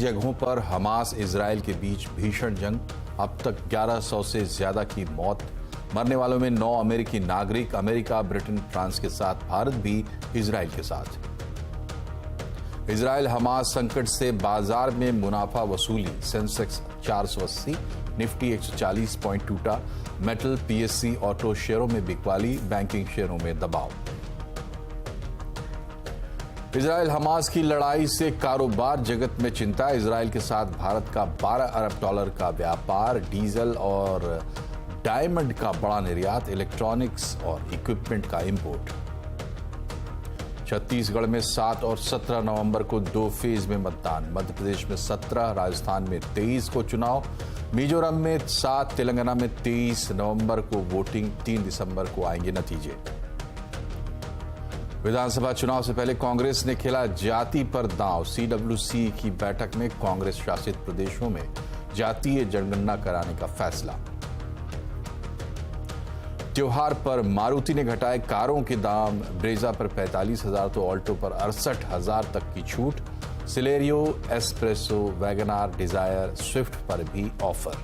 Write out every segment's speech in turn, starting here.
जगहों पर Hamas Israel के बीच भीषण जंग। अब तक 1100 से ज्यादा की मौत। मरने वालों में 9 अमेरिकी नागरिक। अमेरिका, ब्रिटेन, फ्रांस के साथ भारत भी इजराइल के साथ। इजराइल हमास संकट से बाजार में मुनाफा वसूली। सेंसेक्स 480, निफ्टी 140 पॉइंट टूटा। मेटल, पीएससी, ऑटो शेयरों में बिकवाली। बैंकिंग शेयरों में दबाव। इजराइल हमास की लड़ाई से कारोबार जगत में चिंता। इजराइल के साथ भारत का 12 अरब डॉलर का व्यापार। डीजल और डायमंड का बड़ा निर्यात। इलेक्ट्रॉनिक्स और इक्विपमेंट का इंपोर्ट। छत्तीसगढ़ में 7 और 17 नवंबर को 2 फेज में मतदान। मध्य प्रदेश में 17, राजस्थान में 23 को चुनाव। मिजोरम में 7, तेलंगाना में 23 नवंबर को वोटिंग। 3 दिसंबर को आएंगे नतीजे। विधानसभा चुनाव से पहले कांग्रेस ने खेला जाति पर दांव। सीडब्ल्यूसी की बैठक में कांग्रेस शासित प्रदेशों में जातीय जनगणना कराने का फैसला। त्योहार पर मारुति ने घटाए कारों के दाम। ब्रेजा पर 45,000 तो ऑल्टो पर 68,000 तक की छूट। Celerio, Espresso, WagonR, Dzire, Swift पर भी ऑफर।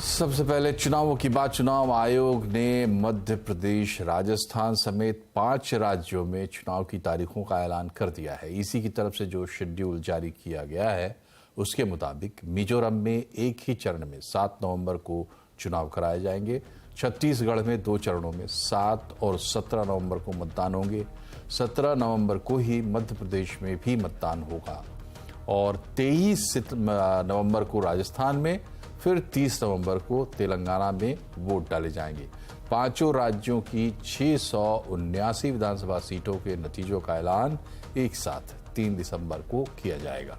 सबसे पहले चुनावों की बात। चुनाव आयोग ने मध्य प्रदेश, राजस्थान समेत 5 राज्यों में चुनाव की तारीखों का ऐलान कर दिया है। ईसी की तरफ से जो शेड्यूल जारी किया गया है उसके मुताबिक मिजोरम में एक ही चरण में 7 नवंबर को चुनाव कराए जाएंगे। छत्तीसगढ़ में 2 चरणों में 7 और 17 नवंबर को मतदान होंगे। 17 नवंबर को ही मध्य प्रदेश में भी मतदान होगा और 23 नवंबर को राजस्थान में, फिर 30 नवंबर को तेलंगाना में वोट डाले जाएंगे। 5 राज्यों की 679 विधानसभा सीटों के नतीजों का ऐलान एक साथ 3 दिसंबर को किया जाएगा।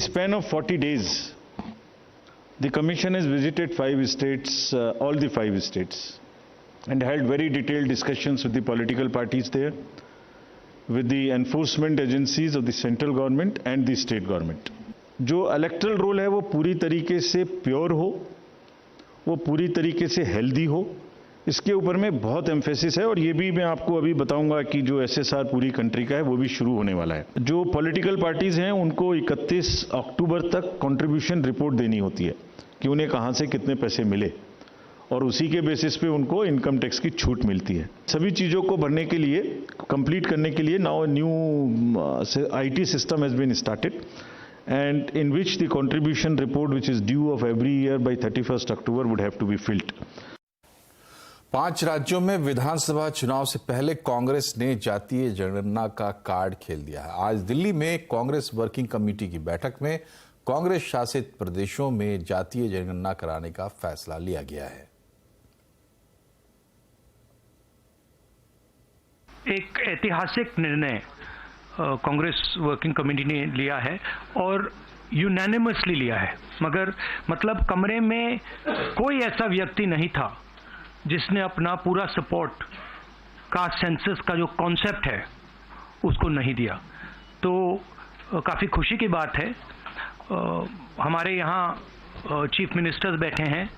Span of 40 days, the Commission has visited 5 states, all the 5 states, and held very detailed discussions with the political parties there, with the enforcement agencies of the central government and the state government. जो erectile role है वो पूरी तरीके से pure हो, वो पूरी तरीके से हेल्दी हो, इसके ऊपर में बहुत एम्फेसिस है। और ये भी मैं आपको अभी बताऊंगा कि जो एसएसआर पूरी कंट्री का है वो भी शुरू होने वाला है। जो पॉलिटिकल पार्टीज हैं उनको 31 अक्टूबर तक कंट्रीब्यूशन रिपोर्ट देनी होती है कि उन्हें कहां से कितने पैसे मिले, और उसी के बेसिस पे उनको इनकम टैक्स की छूट मिलती है। सभी चीज़ों को भरने के लिए, कंप्लीट करने के लिए now new IT system has been started and in which the contribution report which is due of every year by 31st October would have to be filled. 5 राज्यों में विधानसभा चुनाव से पहले कांग्रेस ने जातीय जनगणना का कार्ड खेल दिया है। आज दिल्ली में कांग्रेस वर्किंग कमेटी की बैठक में कांग्रेस शासित प्रदेशों में जातीय जनगणना कराने का फैसला लिया गया है। एक ऐतिहासिक निर्णय कांग्रेस वर्किंग कमेटी ने लिया है और यूनानिमसली लिया है। मगर मतलब कमरे में कोई ऐसा व्यक्ति नहीं था जिसने अपना पूरा सपोर्ट कास्ट सेंसस का जो कॉन्सेप्ट है उसको नहीं दिया। तो काफ़ी खुशी की बात है। हमारे यहाँ चीफ मिनिस्टर्स बैठे हैं।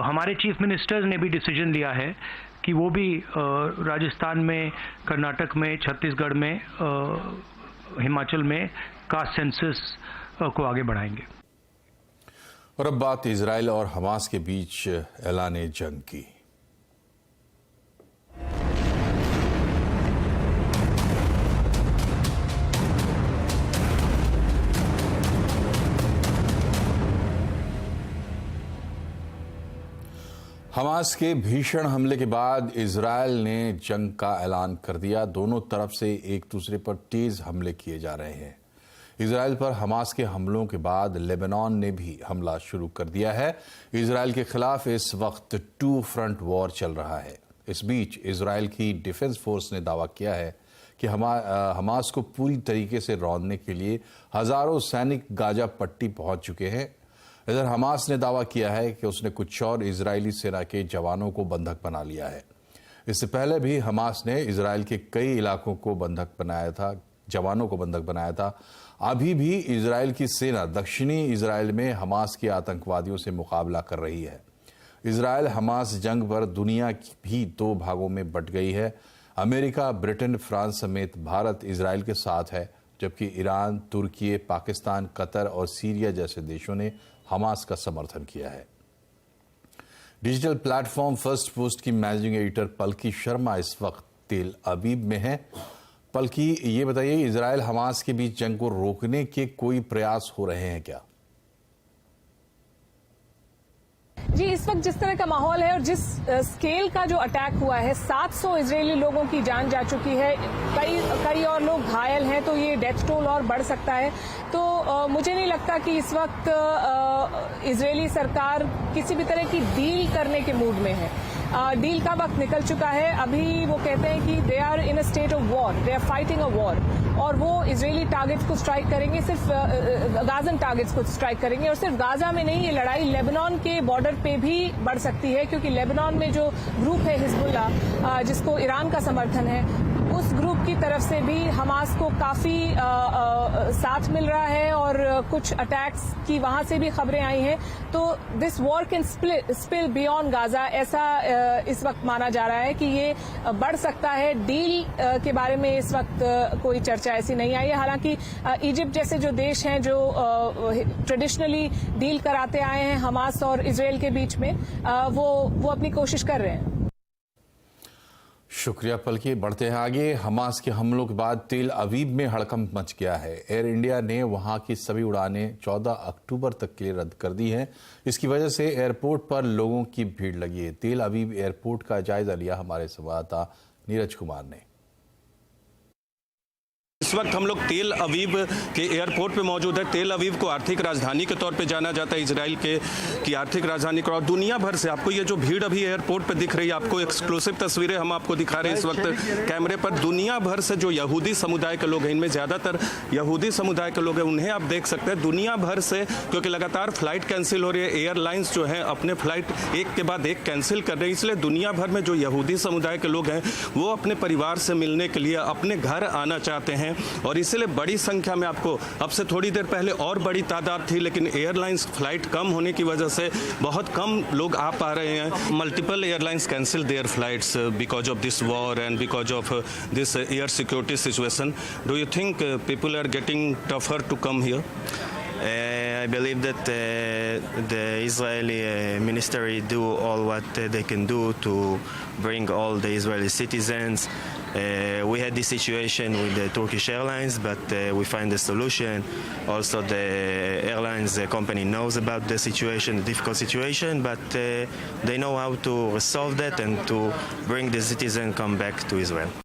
हमारे चीफ मिनिस्टर्स ने भी डिसीजन लिया है कि वो भी राजस्थान में, कर्नाटक में, छत्तीसगढ़ में, हिमाचल में कास्ट सेंसस को आगे बढ़ाएंगे। और अब बात इजराइल और हमास के बीच ऐलाने जंग की। हमास के भीषण हमले के बाद इजराइल ने जंग का ऐलान कर दिया। दोनों तरफ से एक दूसरे पर तेज हमले किए जा रहे हैं। इजराइल पर हमास के हमलों के बाद लेबनान ने भी हमला शुरू कर दिया है। इजराइल के खिलाफ इस वक्त 2 फ्रंट वॉर चल रहा है। इस बीच इजराइल की डिफेंस फोर्स ने दावा किया है कि हमास को पूरी तरीके से रौंदने के लिए हजारों सैनिक गाजा पट्टी पहुंच चुके हैं। इधर हमास ने दावा किया है कि उसने कुछ और इजरायली सेना के जवानों को बंधक बना लिया है। इससे पहले भी हमास ने इजराइल के कई इलाकों को बंधक बनाया था, जवानों को बंधक बनाया था। अभी भी इजराइल की सेना दक्षिणी इजराइल में हमास के आतंकवादियों से मुकाबला कर रही है। इजराइल हमास जंग पर दुनिया भी दो भागों में बंट गई है। अमेरिका, ब्रिटेन, फ्रांस समेत भारत इजराइल के साथ है, जबकि ईरान, तुर्की, पाकिस्तान, कतर और सीरिया जैसे देशों ने हमास का समर्थन किया है। डिजिटल प्लेटफॉर्म फर्स्ट पोस्ट की मैनेजिंग एडिटर पलकी शर्मा इस वक्त तेल अवीव में है। पलकी, ये बताइए, इजराइल हमास के बीच जंग को रोकने के कोई प्रयास हो रहे हैं क्या? जी, इस वक्त जिस तरह का माहौल है और जिस स्केल का जो अटैक हुआ है, 700 इजरायली लोगों की जान जा चुकी है, कई और लोग घायल हैं, तो ये डेथ टोल और बढ़ सकता है। तो मुझे नहीं लगता कि इस वक्त इजरायली सरकार किसी भी तरह की डील करने के मूड में है। डील का वक्त निकल चुका है। अभी वो कहते हैं कि they are in a state of war, they are fighting a war, और वो इजरायली टारगेट्स को स्ट्राइक करेंगे, सिर्फ गाजन टारगेट्स को स्ट्राइक करेंगे। और सिर्फ गाजा में नहीं, ये लड़ाई लेबनान के बॉर्डर पे भी बढ़ सकती है, क्योंकि लेबनान में जो ग्रुप है हिजबुल्लाह, जिसको ईरान का समर्थन है, उस ग्रुप की तरफ से भी हमास को काफी साथ मिल रहा है और कुछ अटैक्स की वहां से भी खबरें आई हैं। तो this war can spill beyond Gaza, ऐसा इस वक्त माना जा रहा है कि ये बढ़ सकता है। डील के बारे में इस वक्त कोई चर्चा ऐसी नहीं आई है। हालांकि इजिप्ट जैसे जो देश हैं जो ट्रेडिशनली डील कराते आए हैं हमास और इजराइल के बीच में, वो अपनी कोशिश कर रहे हैं। शुक्रिया पलकी। बढ़ते हैं आगे। हमास के हमलों के बाद तेल अवीव में हड़कंप मच गया है। एयर इंडिया ने वहां की सभी उड़ानें 14 अक्टूबर तक के लिए रद्द कर दी हैं। इसकी वजह से एयरपोर्ट पर लोगों की भीड़ लगी है। तेल अवीव एयरपोर्ट का जायजा लिया हमारे संवाददाता नीरज कुमार ने। इस वक्त हम लोग तेल अवीव के एयरपोर्ट पे मौजूद है। तेल अवीव को आर्थिक राजधानी के तौर पे जाना जाता है, इजराइल की आर्थिक राजधानी को। और दुनिया भर से आपको ये जो भीड़ अभी एयरपोर्ट पे दिख रही है, आपको एक्सक्लूसिव तस्वीरें हम आपको दिखा रहे हैं इस वक्त कैमरे पर। दुनिया भर से जो यहूदी समुदाय के लोग हैं, इनमें ज़्यादातर यहूदी समुदाय के लोग हैं, उन्हें आप देख सकते हैं। दुनिया भर से, क्योंकि लगातार फ्लाइट कैंसिल हो रही है, एयरलाइंस जो है अपने फ्लाइट एक के बाद एक कैंसिल कर रहे हैं, इसलिए दुनिया भर में जो यहूदी समुदाय के लोग हैं वो अपने परिवार से मिलने के लिए अपने घर आना चाहते हैं। और इसलिए बड़ी संख्या में, आपको अब से थोड़ी देर पहले और बड़ी तादाद थी, लेकिन एयरलाइंस फ्लाइट कम होने की वजह से बहुत कम लोग आ पा रहे हैं। Multiple airlines cancel their flights because of this war and because of this air security situation. Do you think people are getting tougher to come here? I believe that the Israeli ministry do all what they can do to bring all the Israeli citizens. We had this situation with the Turkish Airlines, but we find a solution. Also, the airlines company knows about the situation, the difficult situation, but they know how to resolve that and to bring the citizen come back to Israel.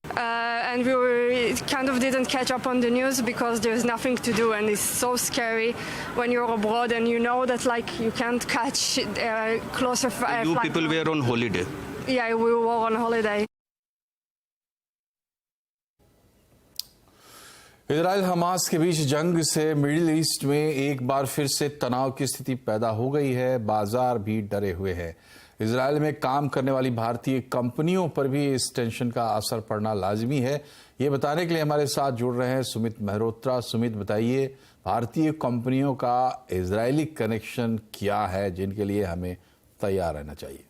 And we kind of didn't catch up on the news because there's nothing to do, and it's so scary when you're abroad and you know that like you can't catch closer flight. You people were on holiday. Yeah, we were on holiday. Israel Hamas के बीच जंग से middle east में एक बार फिर से तनाव की स्थिति पैदा हो गई है। बाजार भी डरे हुए हैं। इजराइल में काम करने वाली भारतीय कंपनियों पर भी इस टेंशन का असर पड़ना लाजमी है। ये बताने के लिए हमारे साथ जुड़ रहे हैं सुमित मेहरोत्रा। सुमित, बताइए, भारतीय कंपनियों का इजरायली कनेक्शन क्या है जिनके लिए हमें तैयार रहना चाहिए?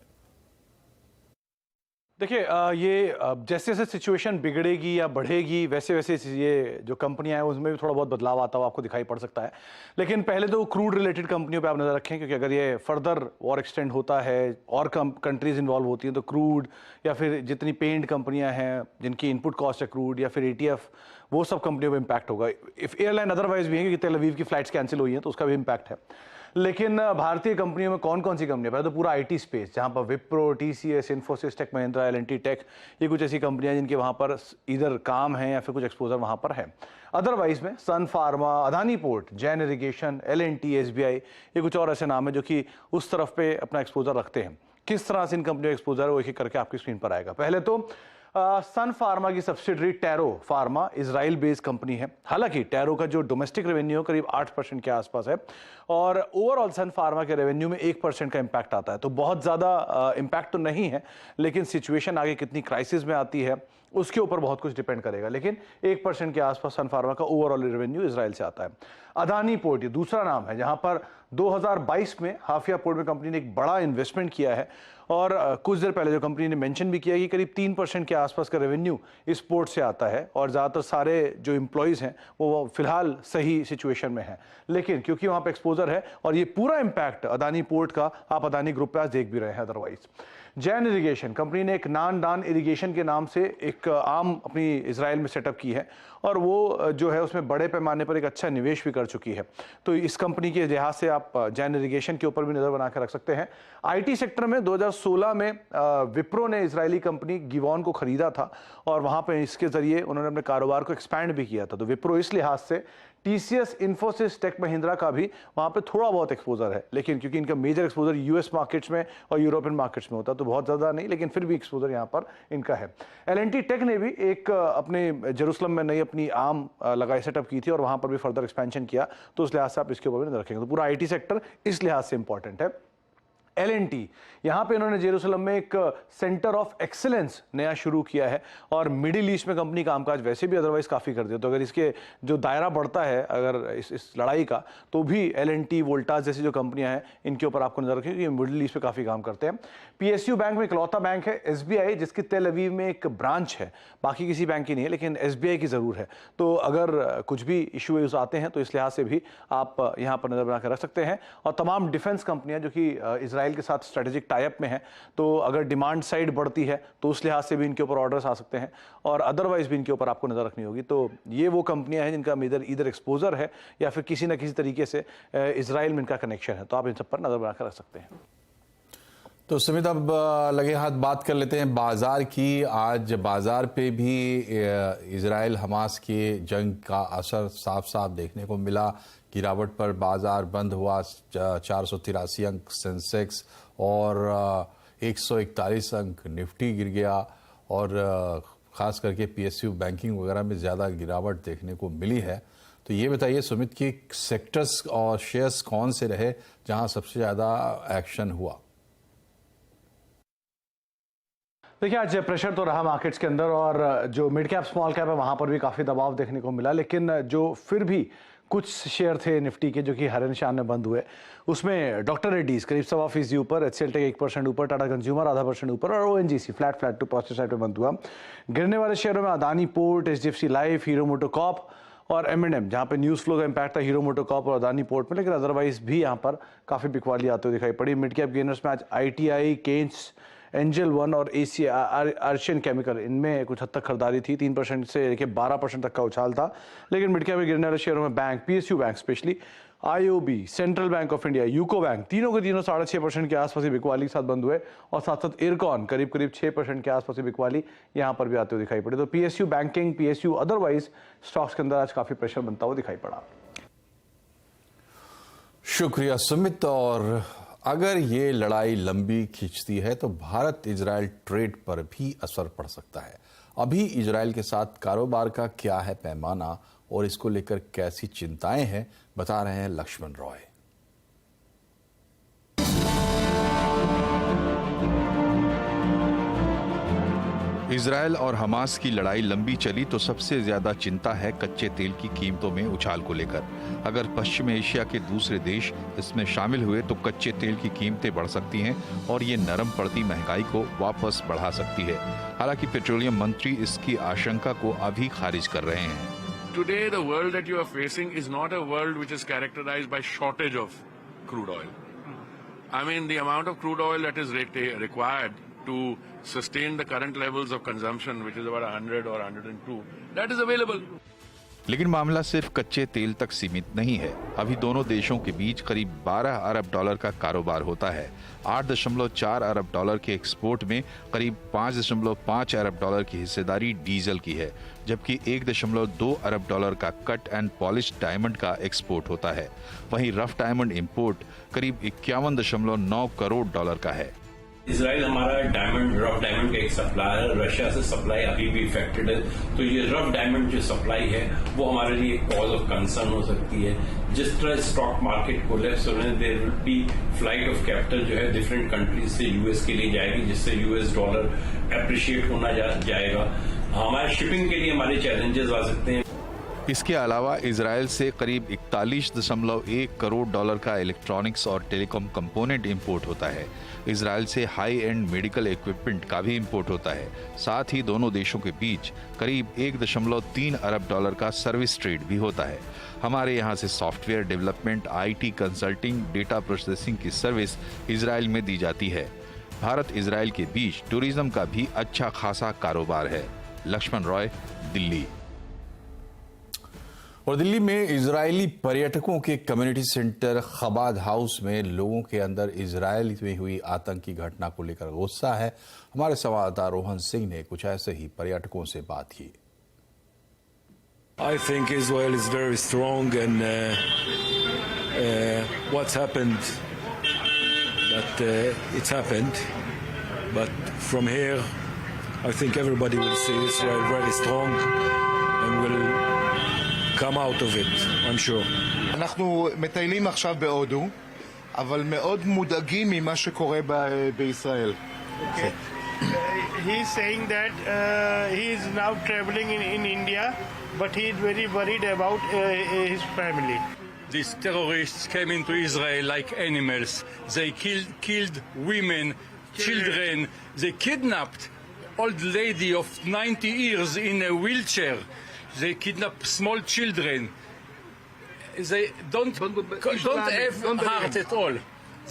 देखिए, ये जैसे जैसे सिचुएशन बिगड़ेगी या बढ़ेगी, वैसे वैसे ये जो कंपनियां हैं उसमें भी थोड़ा बहुत बदलाव आता हुआ आपको दिखाई पड़ सकता है। लेकिन पहले तो क्रूड रिलेटेड कंपनियों पे आप नज़र रखें, क्योंकि अगर ये फर्दर वॉर एक्सटेंड होता है और कंट्रीज इन्वॉल्व होती हैं, तो क्रूड या फिर जितनी पेंट कंपनियां हैं जिनकी इनपुट कॉस्ट है क्रूड या फिर ATF, वो सब कंपनियों पर इम्पैक्ट होगा। इफ एयरलाइन अदरवाइज भी है, क्योंकि तेल अवीव की फ्लाइट्स कैंसिल हुई हैं, तो उसका भी इम्पैक्ट है। लेकिन भारतीय कंपनियों में कौन कौन सी कंपनियां? पहले तो पूरा IT स्पेस, जहां पर Wipro, TCS, Infosys, tech Mahindra, L&T tech, ये कुछ ऐसी कंपनियां जिनके वहां पर इधर काम है या फिर कुछ एक्सपोजर वहां पर है। अदरवाइज में Sun Pharma, Adani port, Jain irrigation, L&T, SBI, ये कुछ और ऐसे नाम है जो कि उस तरफ पे अपना एक्सपोजर रखते हैं। किस तरह से इन कंपनियों का एक्सपोजर है वो एक एक करके आपकी स्क्रीन पर आएगा। पहले तो सन फार्मा की subsidiary tarot pharma Israel based company है। हालांकि टैरो का जो डोमेस्टिक रेवेन्यू है करीब 8% के आसपास है और ओवरऑल सन फार्मा के रेवेन्यू में 1% का इंपैक्ट आता है। तो बहुत ज़्यादा इंपैक्ट तो नहीं है, लेकिन सिचुएशन आगे कितनी क्राइसिस में आती है उसके ऊपर बहुत कुछ डिपेंड करेगा। लेकिन 1% के आसपास सन फार्मा का ओवरऑल रेवेन्यू इजराइल से आता है। अदानी पोर्ट ये दूसरा नाम है जहां पर 2022 में हाफिया पोर्ट में कंपनी ने एक बड़ा इन्वेस्टमेंट किया है और कुछ देर पहले जो कंपनी ने मेंशन भी किया कि करीब 3% के आसपास का रेवेन्यू इस पोर्ट से आता है और ज़्यादातर सारे जो एम्प्लॉयज़ हैं वो फिलहाल सही सिचुएशन में हैं। लेकिन क्योंकि वहाँ पे एक्सपोजर है और ये पूरा इम्पैक्ट अदानी पोर्ट का आप अदानी ग्रुप पे आज देख भी रहे हैं। अदरवाइज जैन इरिगेशन कंपनी ने एक नान इरिगेशन के नाम से एक आर्म अपनी इजराइल में सेटअप की है और वो जो है उसमें बड़े पैमाने पर एक अच्छा निवेश भी कर चुकी है। तो इस कंपनी के लिहाज से आप जैन इरिगेशन के ऊपर भी नज़र बना कर रख सकते हैं। आईटी सेक्टर में 2016 में विप्रो ने इजरायली कंपनी गिवॉन को खरीदा था और वहाँ पर इसके ज़रिए उन्होंने अपने कारोबार को एक्सपैंड भी किया था। तो विप्रो इस लिहाज से टीसीएस, इन्फोसिस, टेक महिंद्रा का भी वहाँ पे थोड़ा बहुत एक्सपोजर है, लेकिन क्योंकि इनका मेजर एक्सपोजर यूएस मार्केट्स में और यूरोपियन मार्केट्स में होता है तो बहुत ज़्यादा नहीं, लेकिन फिर भी एक्सपोजर यहाँ पर इनका है। एल&टी टेक ने भी एक अपने जेरूसलम में नई अपनी आर्म लगाई सेटअप की थी और वहाँ पर भी फर्दर एक्सपेंशन किया। तो उस लिहाज से आप इसके ऊपर भी नजर रखेंगे। तो पूरा आईटी सेक्टर इस लिहाज से इंपॉर्टेंट है। एल&टी यहाँ पे इन्होंने जेरूसलम में एक सेंटर ऑफ एक्सीलेंस नया शुरू किया है और मिडिल ईस्ट में कंपनी कामकाज वैसे भी अदरवाइज काफ़ी करती है। तो अगर इसके जो दायरा बढ़ता है अगर इस लड़ाई का, तो भी एल&टी, वोल्टास जैसी जो कंपनियां हैं इनके ऊपर आपको नजर रखें कि मिडिल ईस्ट पे काफ़ी काम करते हैं। पीएसयू बैंक में इकलौता बैंक है एसबीआई जिसकी तेल अवीव में एक ब्रांच है, बाकी किसी बैंक की नहीं है, लेकिन एसबीआई की ज़रूर है। तो अगर कुछ भी इशूज आते हैं तो इस लिहाज से भी आप यहाँ पर नज़र बनाकर रख सकते हैं। और तमाम डिफेंस कंपनियाँ जो कि इजराइल के साथ स्ट्रेटेजिक टाइप में है, तो अगर डिमांड साइड बढ़ती है तो उस लिहाज से भी इनके ऊपर ऑर्डर्स आ सकते हैं और अदरवाइज भी इनके ऊपर आपको नजर रखनी होगी। तो ये वो कंपनियां हैं जिनका इधर एक्सपोजर है या फिर किसी ना किसी तरीके से इजराइल में इनका कनेक्शन है, तो आप इन सब पर नजर बनाकर रख सकते हैं। तो सुमित, अब लगे हाथ बात कर लेते हैं बाजार की। आज बाजार पे भी इजराइल हमास की जंग का असर साफ साफ देखने को मिला। गिरावट पर बाजार बंद हुआ 483 अंक सेंसेक्स और 141 अंक निफ्टी गिर गया और ख़ास करके पीएसयू बैंकिंग वगैरह में ज़्यादा गिरावट देखने को मिली है। तो ये बताइए सुमित कि सेक्टर्स और शेयर्स कौन से रहे जहां सबसे ज़्यादा एक्शन हुआ? देखिए, आज प्रेशर तो रहा मार्केट्स के अंदर और जो मिड कैप स्मॉल कैप है वहां पर भी काफ़ी दबाव देखने को मिला, लेकिन जो फिर भी कुछ शेयर थे निफ्टी के जो कि हरे निशान में बंद हुए, उसमें डॉक्टर रेड्डीज करीब 1.25% ऊपर, एचसीएल टेक 1% ऊपर, टाटा कंज्यूमर 0.5% ऊपर और ONGC flat to positive side पे बंद हुआ। गिरने वाले शेयरों में Adani port, HDFC life, Hero MotoCorp और एम&एम, जहाँ पे न्यूज़ फ्लो का इंपैक्ट था हीरो मोटोकॉर्प और अदानी पोर्ट में, लेकिन अदरवाइज भी यहाँ पर काफ़ी बिकवाली आते हुए दिखाई पड़ी। मिड कैप गेनर्स में आज आईटीआई, केन्स, एंजल वन और एसी आर्शियन केमिकल, इनमें कुछ हद तक खरीदारी थी। 3% से लेकर 12% तक का उछाल था। लेकिन मिड कैप में गिरने वाले शेयरों में bank, PSU bank specially, IOB, central bank of India, UCO bank, तीनों के तीनों 6.5% के आसपास ही बिकवाली के साथ बंद हुए और साथ साथ इरकॉन करीब 6% के आसपास ही बिकवाली यहाँ पर भी आते हुए दिखाई पड़ी। तो PSU banking, PSU otherwise stocks के अंदर आज काफी प्रेशर बनता हुआ दिखाई पड़ा। शुक्रिया सुमित। और अगर ये लड़ाई लंबी खींचती है तो भारत इजराइल ट्रेड पर भी असर पड़ सकता है। अभी इजराइल के साथ कारोबार का क्या है पैमाना और इसको लेकर कैसी चिंताएं हैं, बता रहे हैं लक्ष्मण रॉय। इजराइल और हमास की लड़ाई लंबी चली तो सबसे ज्यादा चिंता है कच्चे तेल की कीमतों में उछाल को लेकर। अगर पश्चिम एशिया के दूसरे देश इसमें शामिल हुए तो कच्चे तेल की कीमतें बढ़ सकती हैं और ये नरम पड़ती महंगाई को वापस बढ़ा सकती है। हालांकि पेट्रोलियम मंत्री इसकी आशंका को अभी खारिज कर रहे हैं। Today, the world that you are facing is not a world which is characterized by shortage of crude oil. I mean, the amount of crude oil that is required to sustain the current levels of consumption, which is about 100 or 102, that is available. लेकिन मामला सिर्फ कच्चे तेल तक सीमित नहीं है। अभी दोनों देशों के बीच करीब 12 अरब डॉलर का कारोबार होता है। 8.4 अरब डॉलर के एक्सपोर्ट में करीब 5.5 अरब डॉलर की हिस्सेदारी डीजल की है, जबकि 1.2 अरब डॉलर का कट एंड पॉलिश डायमंड का एक्सपोर्ट होता है। वहीं रफ डायमंड इंपोर्ट करीब 51.9 करोड़ डॉलर का है। इजराइल हमारा रफ डायमंड का एक सप्लायर, रशिया से सप्लाई अभी भी इफेक्टेड है। तो ये रफ डायमंड जो सप्लाई है वो हमारे लिए कॉज ऑफ कंसर्न हो सकती है। जिस तरह स्टॉक मार्केट कोलैप्स होने, there will be flight of capital जो है डिफरेंट कंट्रीज से यूएस के लिए जाएगी, जिससे यूएस डॉलर एप्रिशिएट होना जाएगा। हमारे शिपिंग के लिए हमारे चैलेंजेस आ सकते हैं। इसके अलावा इजराइल से करीब 41.1 करोड़ डॉलर का इलेक्ट्रॉनिक्स और टेलीकॉम कंपोनेंट इंपोर्ट होता है। इजराइल से हाई एंड मेडिकल इक्विपमेंट का भी इंपोर्ट होता है। साथ ही दोनों देशों के बीच करीब 1.3 अरब डॉलर का सर्विस ट्रेड भी होता है। हमारे यहाँ से software development, IT consulting, data processing की सर्विस इजराइल में दी जाती है। भारत इजराइल के बीच टूरिज्म का भी अच्छा खासा कारोबार है। लक्ष्मण रॉय, दिल्ली। और दिल्ली में इजरायली पर्यटकों के कम्युनिटी सेंटर खबाद हाउस में लोगों के अंदर इजरायल में हुई आतंकी घटना को लेकर गुस्सा है। हमारे संवाददाता रोहन सिंह ने कुछ ऐसे ही पर्यटकों से बात की। I think Israel is very strong, and what's happened, that it's happened. But from here, I think everybody will see Israel very strong and will come out of it, I'm sure. אנחנו מטיילים עכשיו בהודו, אבל מאוד מודאגים ממה שקורה בישראל. Okay. He's saying that he is now traveling in India, but he is very worried about his family. These terrorists came into Israel like animals. They killed women, children. They kidnapped old lady of 90 years in a wheelchair. They kidnap small children. They don't have heart at all.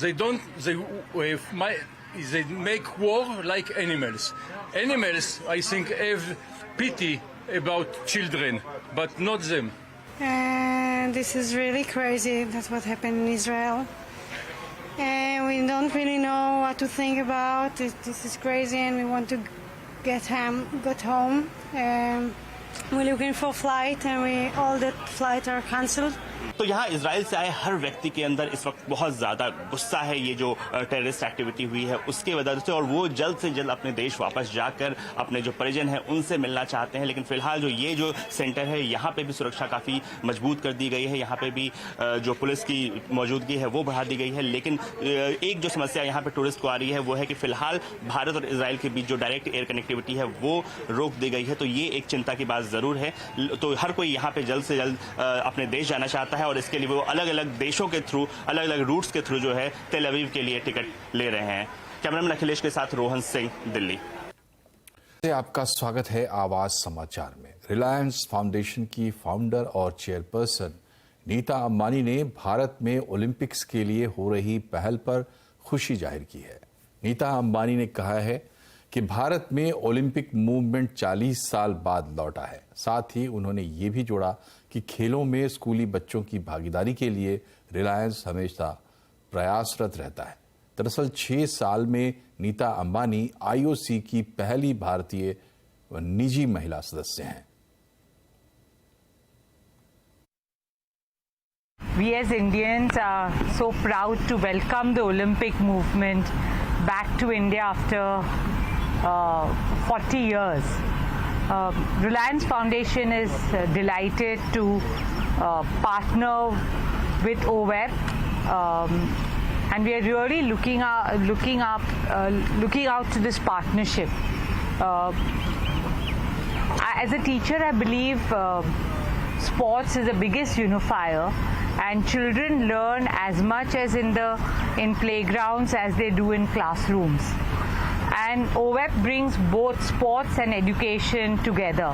They don't. They make war like animals. Animals, I think, have pity about children, but not them. And this is really crazy. That's what happened in Israel. And we don't really know what to think about. This is crazy, and we want to get home. We're looking for flight, and all the flights are cancelled. तो यहाँ Israel से आए हर व्यक्ति के अंदर इस वक्त बहुत ज्यादा गुस्सा है ये जो टेररिस्ट एक्टिविटी हुई है उसके वजह से, और वो जल्द से जल्द अपने देश वापस जाकर अपने जो परिजन हैं उनसे मिलना चाहते हैं। लेकिन फिलहाल जो ये जो सेंटर है यहाँ पे भी सुरक्षा काफी मजबूत कर दी गई है। यहाँ पे भी जो पुलिस की मौजूदगी है वो बढ़ा दी गई है। लेकिन एक जो समस्या यहाँ पे टूरिस्ट को आ रही है वो है कि फिलहाल भारत और इजराइल के बीच जो डायरेक्ट एयर कनेक्टिविटी है वो रोक दी गई है। तो ये एक चिंता की बात जरूर है। तो हर कोई यहाँ पे जल्द से जल्द अपने देश जाना चाहता है और इसके लिए वो अलग अलग देशों के थ्रू, अलग अलग रूट्स के थ्रू जो है तेल अवीव के लिए टिकट ले रहे हैं। कैमरामैन अखिलेश के साथ रोहन सिंह, दिल्ली। आपका स्वागत है आवाज समाचार में। रिलायंस फाउंडेशन की फाउंडर और चेयरपर्सन नीता अंबानी ने भारत में ओलंपिक्स के लिए हो रही पहल पर खुशी जाहिर की है। नीता अंबानी ने कहा है कि भारत में ओलंपिक मूवमेंट 40 साल बाद लौटा है। साथ ही उन्होंने ये भी जोड़ा कि खेलों में स्कूली बच्चों की भागीदारी के लिए रिलायंस हमेशा प्रयासरत रहता है। दरअसल 6 साल में नीता अंबानी आईओसी की पहली भारतीय व निजी महिला सदस्य हैं। We as Indians are so proud to welcome the Olympic movement back to India after 40 years. Reliance Foundation is delighted to partner with OWEB, and we are really looking out to this partnership. As a teacher, I believe sports is the biggest unifier, and children learn as much as in playgrounds as they do in classrooms. And OWEB brings both sports and education together.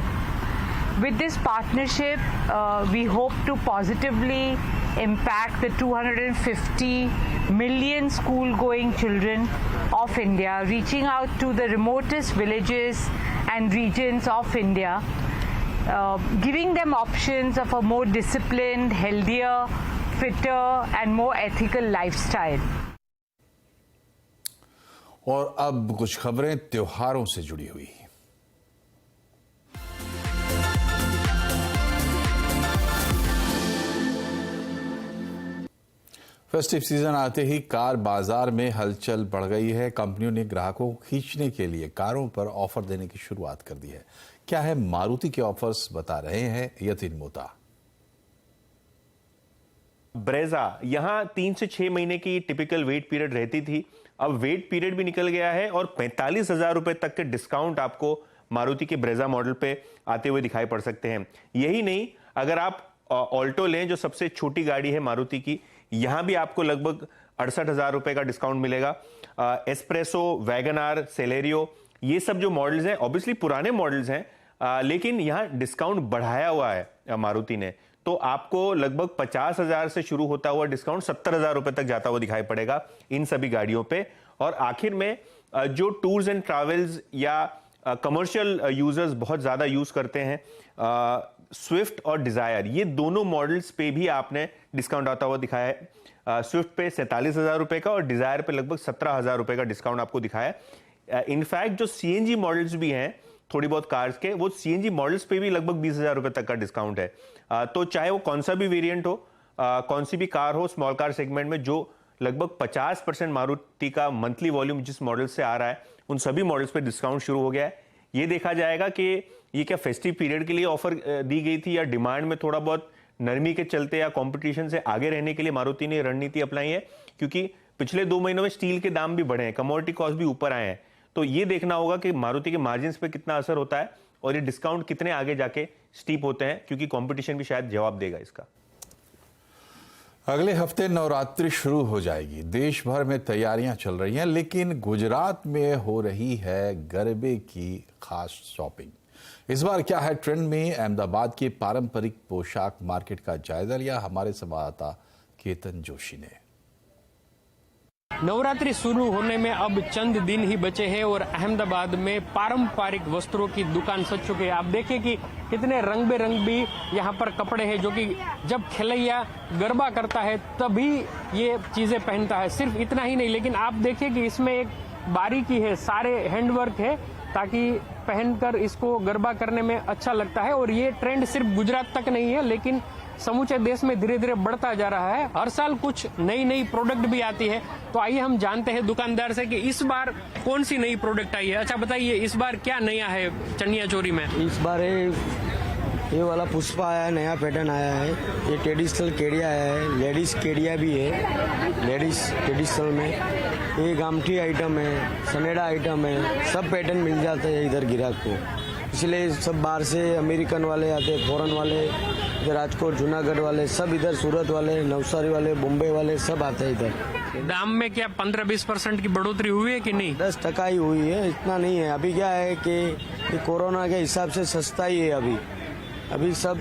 With this partnership, we hope to positively impact the 250 million school-going children of India, reaching out to the remotest villages and regions of India, giving them options of a more disciplined, healthier, fitter and more ethical lifestyle. और अब कुछ खबरें त्योहारों से जुड़ी हुई। Festive season आते ही car बाजार में हलचल बढ़ गई है। कंपनियों ने ग्राहकों को खींचने के लिए कारों पर ऑफर देने की शुरुआत कर दी है। क्या है मारुति के ऑफर्स, बता रहे हैं यतीन मोता। ब्रेजा यहां 3 से 6 महीने की टिपिकल वेट पीरियड रहती थी। अब वेट पीरियड भी निकल गया है और 45,000 रुपए तक के डिस्काउंट आपको मारुति के ब्रेजा मॉडल पे आते हुए दिखाई पड़ सकते हैं। यही नहीं, अगर आप ऑल्टो लें जो सबसे छोटी गाड़ी है मारुति की, यहां भी आपको लगभग 68,000 रुपए का डिस्काउंट मिलेगा। एस्प्रेसो, वैगन आर, सेलेरियो, ये सब जो मॉडल्स हैं ऑब्वियसली पुराने मॉडल्स हैं, लेकिन यहां डिस्काउंट बढ़ाया हुआ है मारुति ने। तो आपको लगभग 50,000 से शुरू होता हुआ डिस्काउंट 70,000 रुपए तक जाता हुआ दिखाई पड़ेगा इन सभी गाड़ियों पे। और आखिर में जो टूर्स एंड ट्रैवल्स या कमर्शियल यूजर्स बहुत ज्यादा यूज करते हैं, स्विफ्ट और डिजायर, ये दोनों मॉडल्स पे भी आपने डिस्काउंट आता हुआ दिखाया है। स्विफ्ट पे 47,000 रुपए का और डिजायर पे लगभग 17,000 रुपए का डिस्काउंट आपको दिखाया है। इनफैक्ट जो सीएनजी मॉडल्स भी हैं थोड़ी बहुत कार्स के, वो सीएनजी मॉडल्स पे भी लगभग 20,000 रुपए तक का डिस्काउंट है। तो चाहे वो कौन सा भी वेरिएंट हो, कौन सी भी कार हो, स्मॉल कार सेगमेंट में जो लगभग 50% मारुति का मंथली वॉल्यूम जिस मॉडल से आ रहा है, उन सभी मॉडल्स पे डिस्काउंट शुरू हो गया है। ये देखा जाएगा कि ये क्या फेस्टिव पीरियड के लिए ऑफर दी गई थी या डिमांड में थोड़ा बहुत नरमी के चलते या कंपटीशन से आगे रहने के लिए मारुति ने रणनीति अपनाई है, क्योंकि पिछले 2 महीनों में स्टील के दाम भी बढ़े हैं, कमोडिटी कॉस्ट भी ऊपर आए हैं। तो ये देखना होगा कि मारुति के मार्जिन्स पे कितना असर होता है और ये डिस्काउंट कितने आगे जाके स्टीप होते हैं, क्योंकि कंपटीशन भी शायद जवाब देगा इसका। अगले हफ्ते नवरात्रि शुरू हो जाएगी। देश भर में तैयारियां चल रही हैं, लेकिन गुजरात में हो रही है गरबे की खास शॉपिंग। इस बार क्या है ट्रेंड में, अहमदाबाद के पारंपरिक पोशाक मार्केट का जायजा लिया हमारे संवाददाता केतन जोशी ने। नवरात्रि शुरू होने में अब चंद दिन ही बचे हैं और अहमदाबाद में पारंपरिक वस्त्रों की दुकान सज चुके हैं। आप देखिए कि कितने रंग बेरंगी यहाँ पर कपड़े हैं, जो कि जब खिलैया गरबा करता है तभी ये चीजें पहनता है। सिर्फ इतना ही नहीं, लेकिन आप देखिए कि इसमें एक बारीकी है, सारे हैंडवर्क है, ताकि पहनकर इसको गरबा करने में अच्छा लगता है। और ये ट्रेंड सिर्फ गुजरात तक नहीं है, लेकिन समूचे देश में धीरे धीरे बढ़ता जा रहा है। हर साल कुछ नई नई प्रोडक्ट भी आती है। तो आइए हम जानते हैं दुकानदार से कि इस बार कौन सी नई प्रोडक्ट आई है। अच्छा बताइए, इस बार क्या नया है चनिया चोरी में? इस बार ये वाला पुष्पा आया है, नया पैटर्न आया है। ये ट्रेडिशनल केडिया आया है, लेडीज केडिया भी है, लेडीज ट्रेडिशनल में। ये गामठी आइटम है, सनेडा आइटम है, सब पैटर्न मिल जाते हैं इधर ग्राहक को। इसलिए सब बाहर से अमेरिकन वाले आते हैं, फॉरेन वाले, इधर राजकोट, जूनागढ़ वाले, सब इधर सूरत वाले, नवसारी वाले, मुंबई वाले सब आते हैं इधर। दाम में क्या 15-20% की बढ़ोतरी हुई है कि नहीं? 10% ही हुई है, इतना नहीं है। अभी क्या है कि कोरोना के हिसाब से सस्ता ही है। अभी सब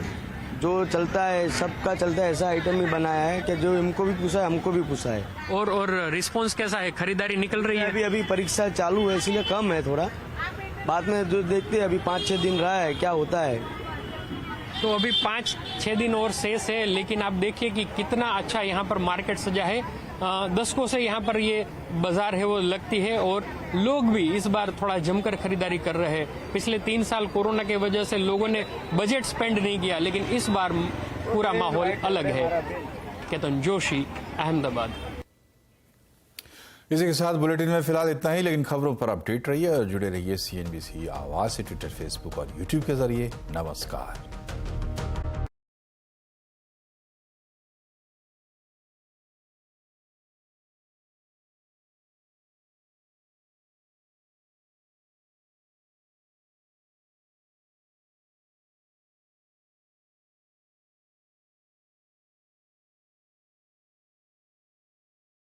जो चलता है, सबका चलता है, ऐसा आइटम ही बनाया है कि जो इनको भी पूछा है, हमको भी पूछा है। और रिस्पांस कैसा है? खरीदारी निकल रही है? अभी परीक्षा चालू है, इसलिए कम है थोड़ा। बाद में जो देखते हैं, अभी 5-6 दिन रहा है, क्या होता है। तो अभी 5-6 दिन और शेष है, लेकिन आप देखिए कि कितना अच्छा यहाँ पर मार्केट सजा है। दशकों से यहाँ पर ये बाजार है वो लगती है और लोग भी इस बार थोड़ा जमकर खरीदारी कर रहे हैं। पिछले 3 साल कोरोना की वजह से लोगों ने बजट स्पेंड नहीं किया, लेकिन इस बार पूरा माहौल अलग है। केतन जोशी, अहमदाबाद। इसी के साथ बुलेटिन में फिलहाल इतना ही, लेकिन खबरों पर अपडेट रहिए और जुड़े रहिए CNBC आवाज से ट्विटर, फेसबुक और यूट्यूब के जरिए। नमस्कार।